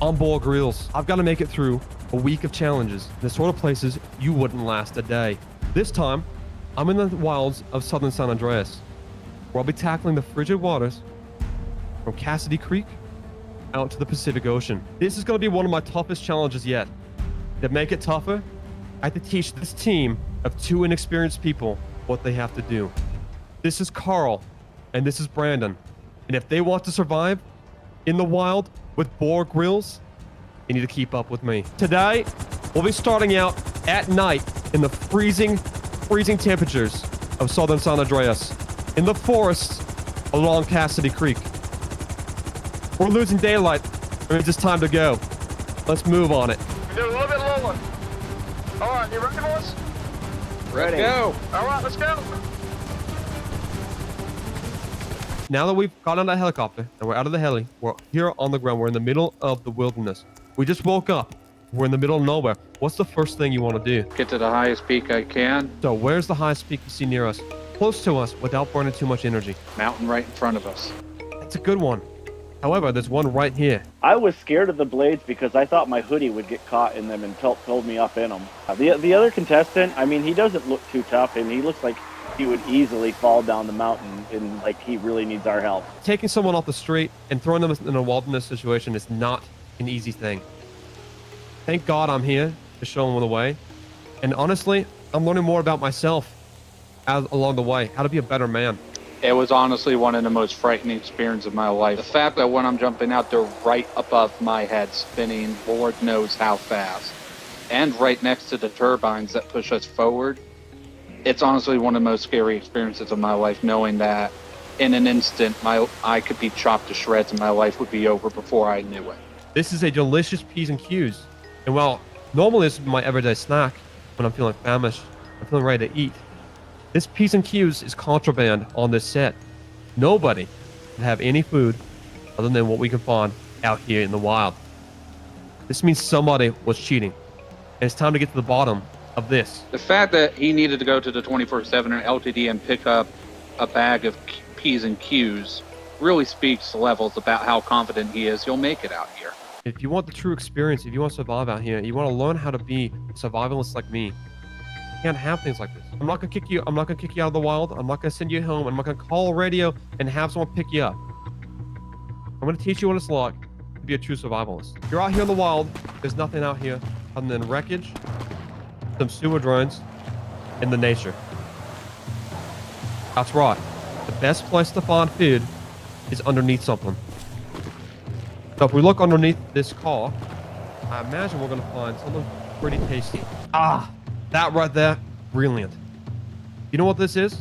on BOAR GRYLLS. I've got to make it through a week of challenges, the sort of places you wouldn't last a day. This time, I'm in the wilds of southern San Andreas, where I'll be tackling the frigid waters from Cassidy Creek out to the Pacific Ocean. This is going to be one of my toughest challenges yet. To make it tougher, I have to teach this team of 2 inexperienced people what they have to do. This is Carl, and this is Brandon. And if they want to survive in the wild with BOAR GRYLLS, they need to keep up with me. Today, we'll be starting out at night in the freezing temperatures of southern San Andreas, in the forests along Cassidy Creek. We're losing daylight. It means it's time to go. Let's move on it. Do a little bit lower. All right, you ready, boys? Ready. Let's go. All right, let's go. Now that we've got on that helicopter and we're out of the heli, we're here on the ground. We're in the middle of the wilderness. We just woke up. We're in the middle of nowhere. What's the first thing you want to do? Get to the highest peak I can. So where's the highest peak you see near us? Close to us without burning too much energy. Mountain right in front of us. That's a good one. However, there's one right here. I was scared of the blades because I thought my hoodie would get caught in them and pulled me up in them. The other contestant, I mean, he doesn't look too tough, and he looks like he would easily fall down the mountain, and like he really needs our help. Taking someone off the street and throwing them in a wilderness situation is not an easy thing. Thank God I'm here to show them the way. And honestly, I'm learning more about myself along the way, how to be a better man. It was honestly one of the most frightening experiences of my life. The fact that when I'm jumping out, they're right above my head, spinning Lord knows how fast. And right next to the turbines that push us forward. It's honestly one of the most scary experiences of my life, knowing that in an instant, I could be chopped to shreds and my life would be over before I knew it. This is a delicious P's and Q's. And while normally this is my everyday snack when I'm feeling famished, I'm feeling ready to eat, this P's and Q's is contraband on this set. Nobody can have any food other than what we can find out here in the wild. This means somebody was cheating. And it's time to get to the bottom of this. The fact that he needed to go to the 24/7 and LTD and pick up a bag of P's and Q's really speaks to levels about how confident he is he'll make it out here. If you want the true experience, if you want to survive out here, you want to learn how to be a survivalist like me, you can't have things like this. I'm not gonna kick you. I'm not gonna kick you out of the wild. I'm not gonna send you home. I'm not gonna call a radio and have someone pick you up. I'm gonna teach you what it's like to be a true survivalist. If you're out here in the wild, there's nothing out here other than wreckage, some sewer drones, and the nature. That's right. The best place to find food is underneath something. So if we look underneath this car, I imagine we're gonna find something pretty tasty. Ah, that right there, brilliant. You know what this is?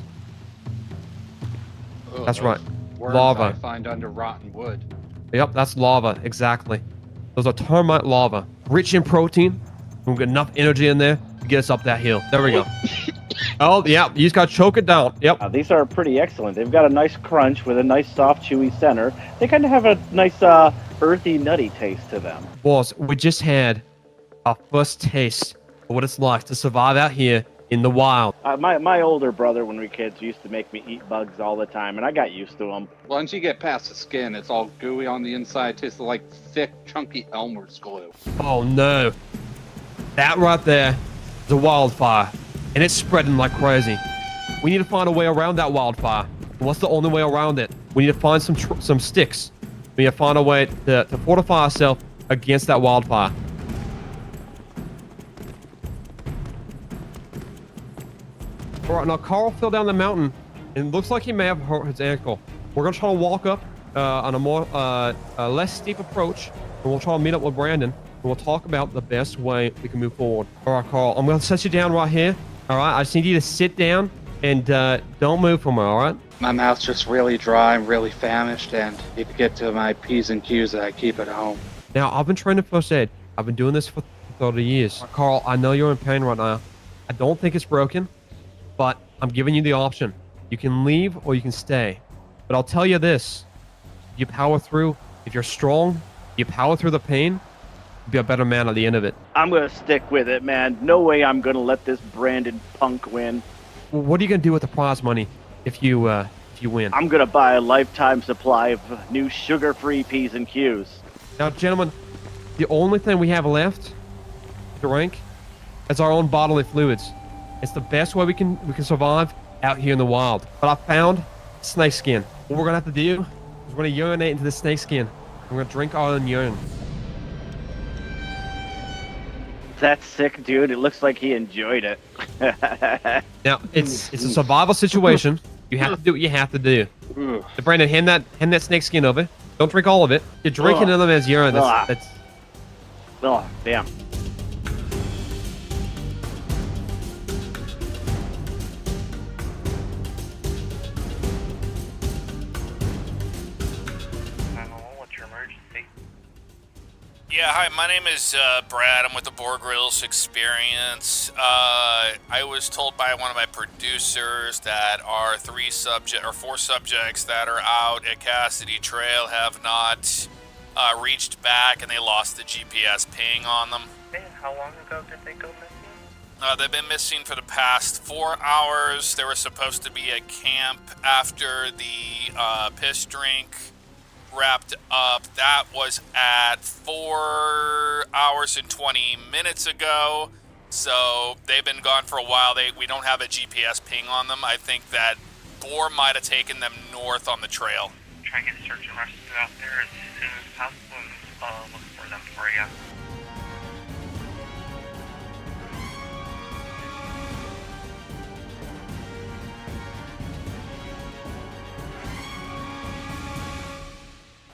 Ugh, That's right, worms lava. I find under rotten wood. Yep, that's lava, exactly. Those are termite lava, rich in protein. We've got enough energy in there to get us up that hill. There we go. Oh, yeah, you just gotta choke it down. Yep. These are pretty excellent. They've got a nice crunch with a nice soft, chewy center. They kind of have a nice earthy, nutty taste to them. Boss, we just had our first taste of what it's like to survive out here in the wild. My older brother, when we were kids, used to make me eat bugs all the time, and I got used to them. Once you get past the skin, it's all gooey on the inside, tastes like thick, chunky Elmer's glue. Oh no. That right there is a wildfire, and it's spreading like crazy. We need to find a way around that wildfire. What's the only way around it? We need to find some sticks. We need to find a way to fortify ourselves against that wildfire. All right, now Carl fell down the mountain, and it looks like he may have hurt his ankle. We're gonna try to walk up on a more less steep approach, and we'll try to meet up with Brandon, and we'll talk about the best way we can move forward. All right, Carl, I'm gonna set you down right here. All right, I just need you to sit down and don't move from her. All right? My mouth's just really dry and really famished, and need to get to my P's and Q's that I keep at home. Now, I've been training first aid. I've been doing this for 30 years. Carl, I know you're in pain right now. I don't think it's broken, but I'm giving you the option. You can leave or you can stay. But I'll tell you this. You power through. If you're strong, you power through the pain, you'll be a better man at the end of it. I'm going to stick with it, man. No way I'm going to let this Brandon punk win. Well, what are you going to do with the prize money if you win? I'm going to buy a lifetime supply of new sugar-free P's and Q's. Now, gentlemen, The only thing we have left to drink is our own bodily fluids. It's the best way we can survive out here in the wild. But I found snake skin. What we're gonna have to do is we're gonna urinate into the snake skin. We're gonna drink our own urine. That's sick, dude. It looks like he enjoyed it. Now it's a survival situation. You have to do what you have to do. So Brandon, hand that snake skin over. Don't drink all of it. You're drinking them as urine. That's Oh, damn. What's your emergency? Yeah, hi, my name is Brad. I'm with the BOAR GRYLLS Experience. I was told by one of my producers that our four subjects that are out at Cassidy Trail have not reached back, and they lost the GPS ping on them. And how long ago did they go missing? They've been missing for the past 4 hours. They were supposed to be at camp after the piss drink wrapped up. That was at 4 hours and 20 minutes ago. So they've been gone for a while. We don't have a GPS ping on them. I think that BOAR might have taken them north on the trail. Try and get a search and rescue out there as soon as possible and look for them for you.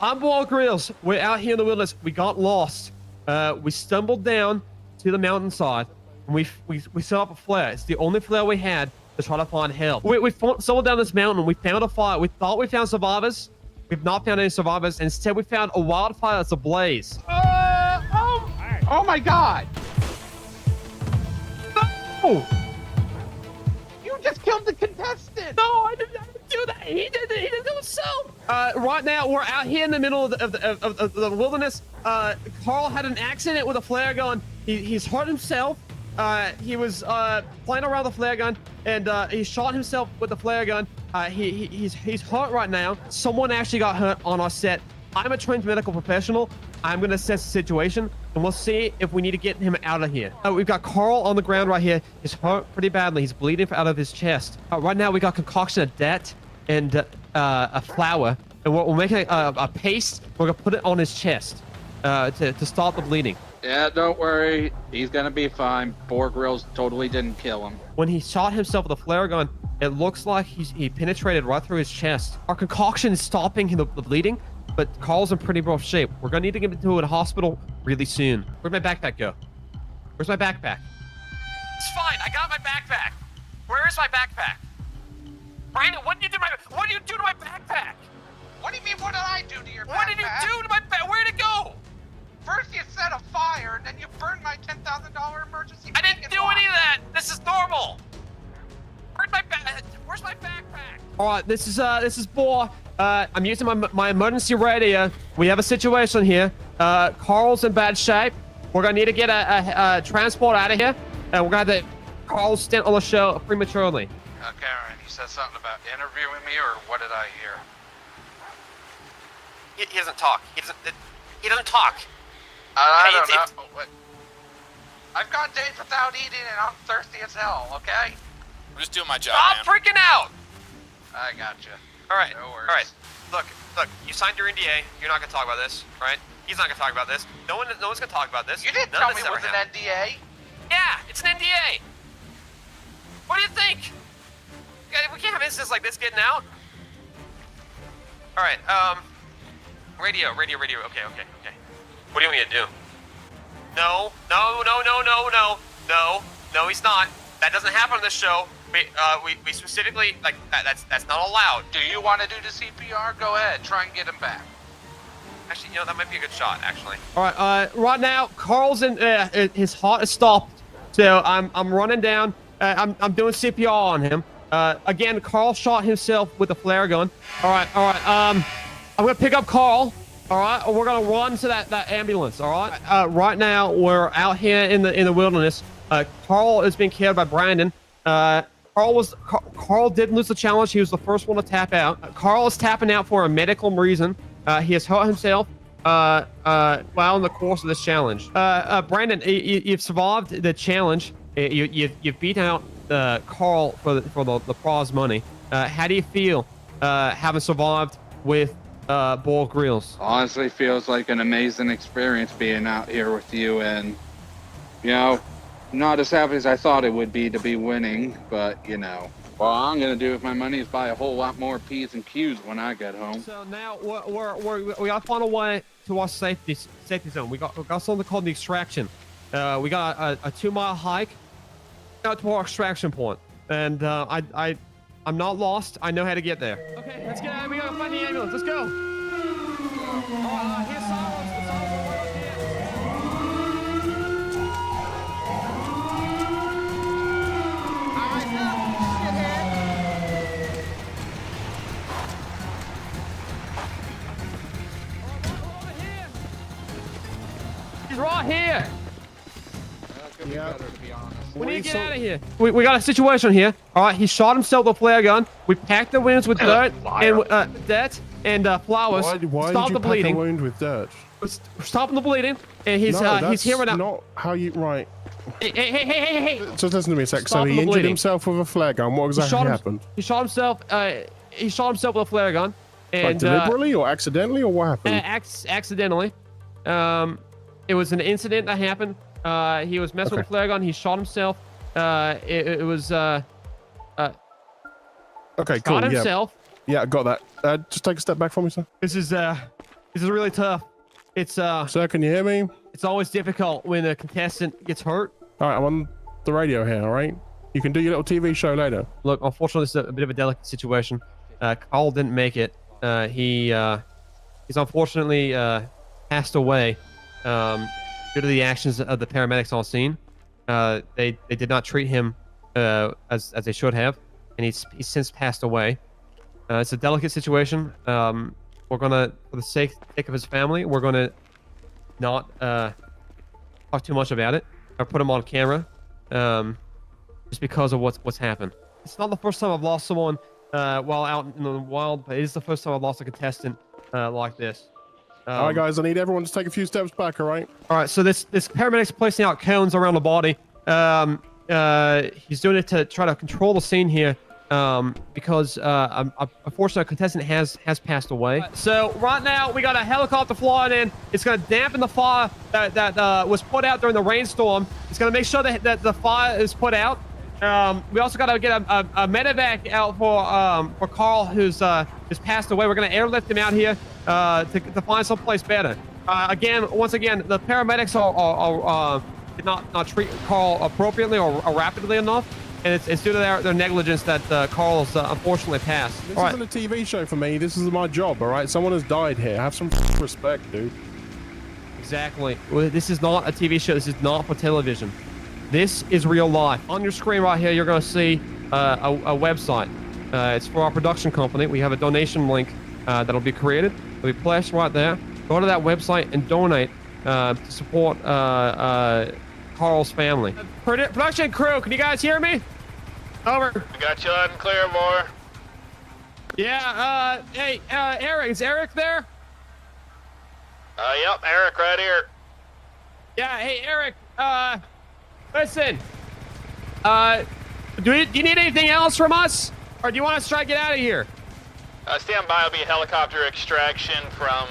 I'm BOAR GRYLLS. We're out here in the wilderness. We got lost. We stumbled down to the mountainside, and we set up a flare. It's the only flare we had to try to find help. We stumbled down this mountain. We found a fire. We thought we found survivors. We've not found any survivors. Instead, we found a wildfire that's ablaze. Oh my God! No! You just killed the contestant! No, I didn't do that. He did it himself. Right now, we're out here in the middle of the wilderness. Carl had an accident with a flare gun. He's hurt himself. He was playing around the flare gun, and he shot himself with the flare gun. He's hurt right now. Someone actually got hurt on our set. I'm a trained medical professional. I'm going to assess the situation, and we'll see if we need to get him out of here. We've got Carl on the ground right here. He's hurt pretty badly. He's bleeding out of his chest. Right now, we got concoction of debt and a flour, and we're making a paste. We're going to put it on his chest to stop the bleeding. Yeah, don't worry. He's gonna be fine. BOAR GRYLLS totally didn't kill him. When he shot himself with a flare gun, it looks like he penetrated right through his chest. Our concoction is stopping the bleeding, but Carl's in pretty rough shape. We're gonna need to get him to a hospital really soon. Where'd my backpack go? Where's my backpack? It's fine. I got my backpack. Where is my backpack? Brandon, what did you do to my backpack? What do you mean, what did I do to your backpack? What did you do to my backpack? Where'd it go? First you set a fire, and then you burned my $10,000 emergency. I didn't do any of that. This is normal. Where's my backpack? All right, this is BOAR. I'm using my emergency radio. We have a situation here. Carl's in bad shape. We're gonna need to get a transport out of here, and we're gonna have to Carl stint on the show prematurely. Karen, you said something about interviewing me, or what did I hear? He doesn't talk. He doesn't talk. I don't know. What? I've gone days without eating, and I'm thirsty as hell, okay? I'm just doing my job, Stop man. freaking out! I gotcha. All right. No worries. All right. Look. You signed your NDA. You're not gonna talk about this, right? He's not gonna talk about this. No one's gonna talk about this. You didn't None tell of me this it ever was an happened. NDA. Yeah, it's an NDA. What do you think? We can't have incidents like this getting out. All right. Radio. Okay. What do you want me to do? No, he's not. That doesn't happen on this show. We specifically, like, that's not allowed. Do you want to do the CPR? Go ahead. Try and get him back. Actually, that might be a good shot, actually. All right, right now, Carl's in, his heart is stopped. So I'm running down. I'm doing CPR on him. Again, Carl shot himself with a flare gun. All right. I'm gonna pick up Carl. All right, we're gonna run to that ambulance. All right. Right now, we're out here in the wilderness. Carl is being cared by Brandon. Carl did lose the challenge. He was the first one to tap out. Carl is tapping out for a medical reason. He has hurt himself. while in the course of this challenge. Brandon, you've survived the challenge. You've beaten out Carl for the prize money. How do you feel having survived with BOAR GRYLLS? Honestly, feels like an amazing experience being out here with you, and you know, not as happy as I thought it would be to be winning, but you know, what I'm gonna do with my money is buy a whole lot more P's and Q's when I get home. So now we gotta find a way to our safety zone. We got something called the extraction. We got a 2-mile hike out to our extraction point, and I'm not lost. I know how to get there. Okay, let's get out. We gotta find the ambulance. Let's go. Here's Silence. He's right here. Yeah. Better, to be honest. We need to get out of here. We got a situation here. All right, he shot himself with a flare gun. We packed the wounds with dirt and flowers. Why Stop did the you bleeding. pack a wound with dirt? We're stopping the bleeding, and he's here right now. Not how you right. Hey! Just listen to me a sec. So Stop he the injured bleeding. himself with a flare gun. What exactly happened? He shot himself. He shot himself with a flare gun. Like And deliberately or accidentally, or what happened? accidentally. It was an incident that happened. He was messing with a flare gun. He shot himself. It was Okay, cool. shot himself. Yeah, got that. Just take a step back from me, sir. This is really tough. It's Sir, can you hear me? it's always difficult when a contestant gets hurt. All right, I'm on the radio here. All right, you can do your little TV show later. Look, unfortunately, it's a bit of a delicate situation. Carl didn't make it. He's unfortunately passed away due to the actions of the paramedics on scene. They did not treat him as they should have, and he's since passed away. It's a delicate situation. We're gonna, for the sake of his family, we're gonna not talk too much about it or put him on camera, just because of what's happened. It's not the first time I've lost someone while out in the wild, but it is the first time I've lost a contestant like this. All right, guys, I need everyone to take a few steps back. All right. All right, so this paramedic's placing out cones around the body. He's doing it to try to control the scene here, because unfortunately a contestant has passed away. So right now we got a helicopter flying in. It's going to dampen the fire that was put out during the rainstorm. It's going to make sure that the fire is put out. We also got to get a medevac out for Carl, who's passed away. We're going to airlift him out here to find someplace better. Once again, the paramedics did not treat Carl appropriately or rapidly enough, and it's due to their negligence that Carl's unfortunately passed. This isn't a TV show for me. This is my job. All right. Someone has died here. Have some respect, dude. Exactly. Well, this is not a TV show. This is not for television. This is real life. On your screen right here, you're going to see a website. It's for our production company. We have a donation link that'll be created. It'll be placed right there. Go to that website and donate to support Carl's family. Production crew, can you guys hear me? Over. We got you loud and clear, boy. Yeah, hey, Eric, is Eric there? Yep, Eric right here. Yeah, hey, Eric, listen, do you need anything else from us? Or do you want us to try to get out of here? Stand by. Will be a helicopter extraction from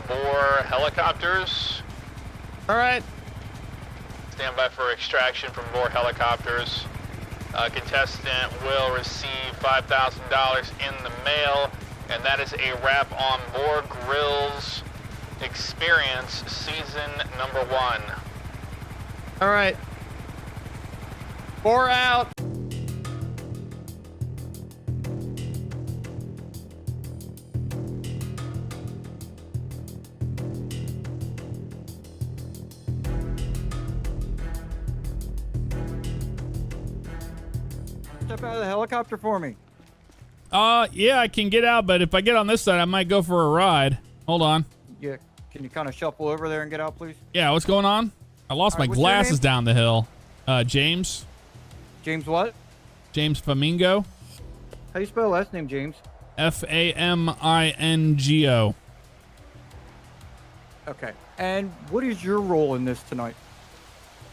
BOAR helicopters. All right. Stand by for extraction from BOAR helicopters. Contestant will receive $5,000 in the mail, and that is a wrap on BOAR GRYLLS Experience Season number 1. All right. BOAR out. Step out of the helicopter for me. Yeah, I can get out, but if I get on this side, I might go for a ride. Hold on. Yeah, can you kind of shuffle over there and get out, please? Yeah, what's going on? I lost my What's your glasses name? down the hill. James. James what? James Famingo. How you spell last name, James? Famingo. Okay. And what is your role in this tonight?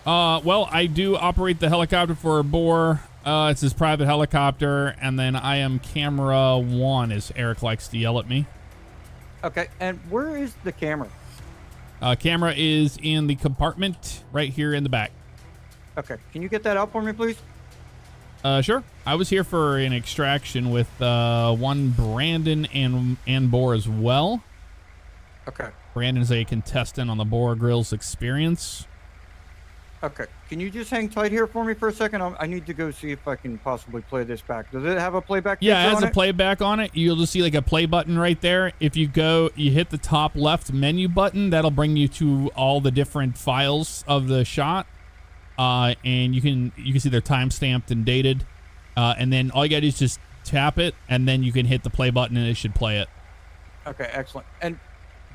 Well, I do operate the helicopter for BOAR. It's his private helicopter, and then I am camera 1, as Eric likes to yell at me. Okay. And where is the camera? Camera is in the compartment right here in the back. Okay. Can you get that out for me, please? Sure. I was here for an extraction with one Brandon and BOAR as well. Okay. Brandon's a contestant on the BOAR GRYLLS experience. Okay. Can you just hang tight here for me for a second? I need to go see if I can possibly play this back. Does it have a playback? Yeah, it has on a playback on it. You'll just see like a play button right there. If you hit the top left menu button, that'll bring you to all the different files of the shot. And you can see they're time stamped and dated. And then all you gotta do is just tap it, and then you can hit the play button, and it should play it. Okay, excellent. And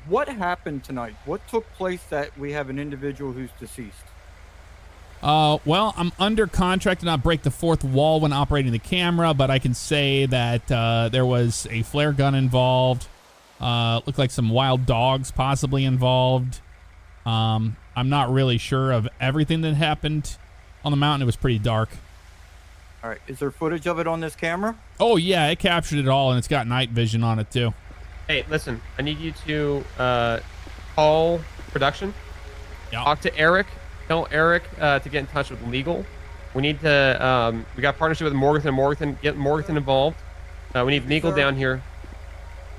what happened tonight? What took place that we have an individual who's deceased? Well, I'm under contract to not break the fourth wall when operating the camera, but I can say that there was a flare gun involved. Looked like some wild dogs possibly involved. I'm not really sure of everything that happened on the mountain. It was pretty dark. All right. Is there footage of it on this camera? Oh, yeah, it captured it all, and it's got night vision on it, too. Hey, listen, I need you to call production. Yeah. Talk to Eric. Tell Eric to get in touch with legal. We need to, we got partnership with Morganton. Get Morganton involved. We need legal down here.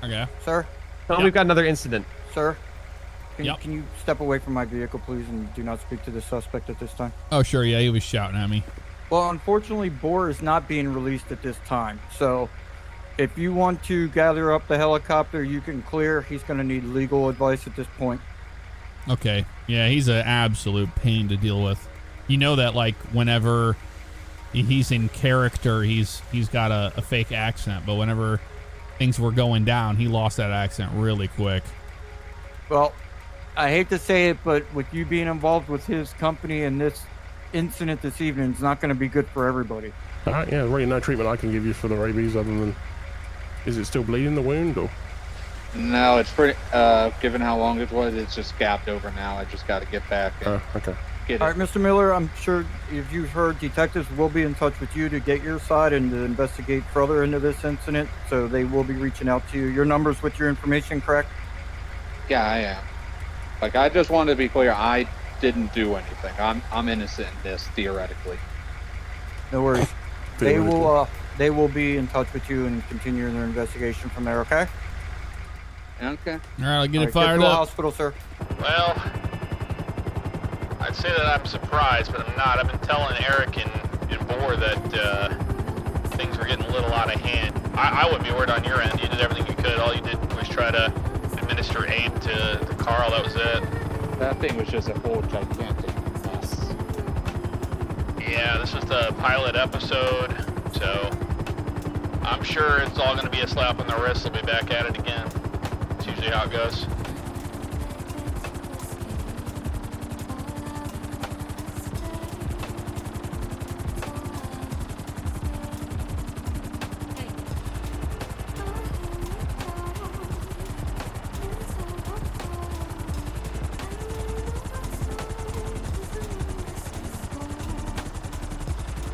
Okay. Sir? Tell them we've got another incident. Sir? Can Yep. you step away from my vehicle, please, and do not speak to the suspect at this time? Oh, sure, yeah, he was shouting at me. Well, unfortunately, BOAR is not being released at this time. So if you want to gather up the helicopter, you can clear. He's going to need legal advice at this point. Okay. Yeah, he's an absolute pain to deal with. You know that, like, whenever he's in character, he's got a fake accent, but whenever things were going down, he lost that accent really quick. Well, I hate to say it, but with you being involved with his company and this incident this evening, it's not going to be good for everybody. All right, yeah, really no treatment I can give you for the rabies other than, is it still bleeding the wound or? No, it's pretty, given how long it was, it's just gapped over now. I just got to get back and Okay. get All it. right, Mr. Miller, I'm sure if you've heard, detectives will be in touch with you to get your side and to investigate further into this incident. So they will be reaching out to you. Your number's with your information, correct? Yeah, I am. Like, I just wanted to be clear, I didn't do anything. I'm innocent in this, theoretically. No worries. They will be in touch with you and continue their investigation from there, okay? Okay. All right, I'll get it Get fired to the up. hospital, sir. Well, I'd say that I'm surprised, but I'm not. I've been telling Eric and BOAR that things were getting a little out of hand. I wouldn't be worried on your end. You did everything you could. All you did was try to administer aid to Carl. That was it. That thing was just a whole gigantic mess. Yeah, this was the pilot episode, so I'm sure it's all going to be a slap on the wrist. They'll be back at it again. That's usually how it goes.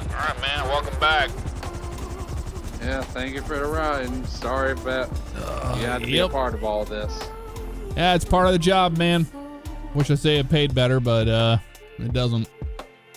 All right, man. Welcome back. Yeah, thank you for the ride. And sorry about you had to be a Yep. part of all this. Yeah, it's part of the job, man. Wish I say it paid better, but it doesn't.